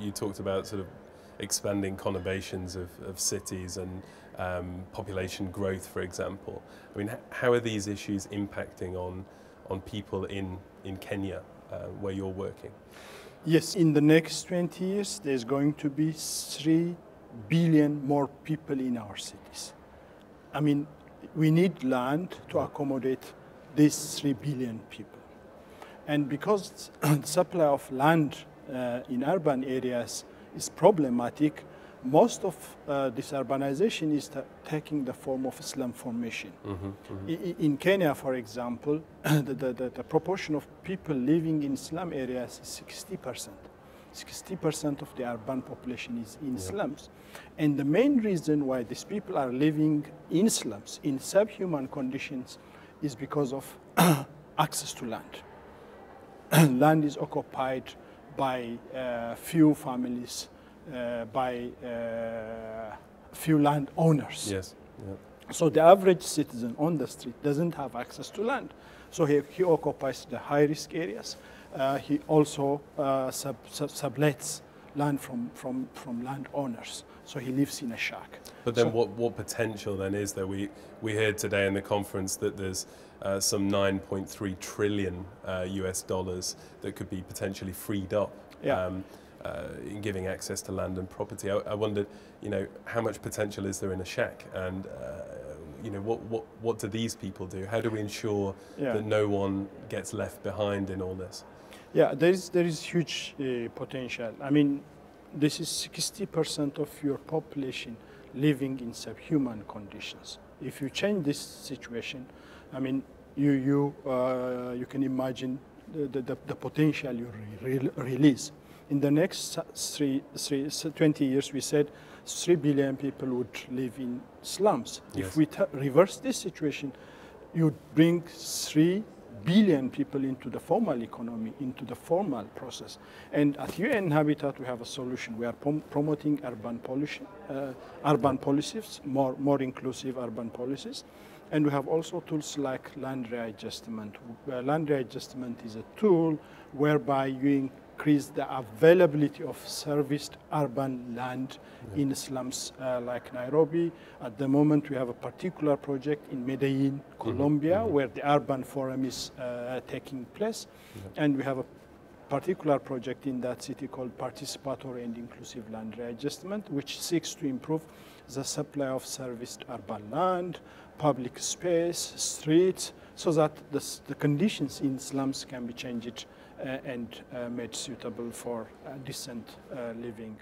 you talked about sort of expanding conurbations of cities and population growth, for example. I mean, how are these issues impacting on people in Kenya, where you're working? Yes, in the next 20 years, there's going to be 3 billion more people in our cities. I mean, we need land to accommodate these 3 billion people. And because the supply of land in urban areas is problematic, most of this urbanization is taking the form of slum formation. In Kenya, for example, the proportion of people living in slum areas is 60%. 60% of the urban population is in slums. And the main reason why these people are living in slums, in subhuman conditions, is because of access to land. Land is occupied by few families, by few landowners. Yes. Yep. So the average citizen on the street doesn't have access to land. So he occupies the high-risk areas. He also sublets land from landowners. So he lives in a shack. But then what potential then is there? We heard today in the conference that there's some 9.3 trillion US dollars that could be potentially freed up in giving access to land and property. I wondered, how much potential is there in a shack? And what do these people do? How do we ensure that no one gets left behind in all this? Yeah, there is huge potential. I mean, this is 60% of your population living in subhuman conditions. If you change this situation, I mean, you can imagine the potential you release. In the next 20 years, we said 3 billion people would live in slums. Yes. If we reverse this situation, you bring 3 billion people into the formal economy, into the formal process. And at UN Habitat, we have a solution. We are promoting urban policies, more inclusive urban policies. And we have also tools like land readjustment. Land readjustment is a tool whereby you increase the availability of serviced urban land in slums like Nairobi. At the moment, we have a particular project in Medellin, Colombia, where the urban forum is taking place. And we have a particular project in that city called Participatory and Inclusive Land Readjustment, which seeks to improve the supply of serviced urban land, public space, streets, so that the conditions in slums can be changed and made suitable for decent living.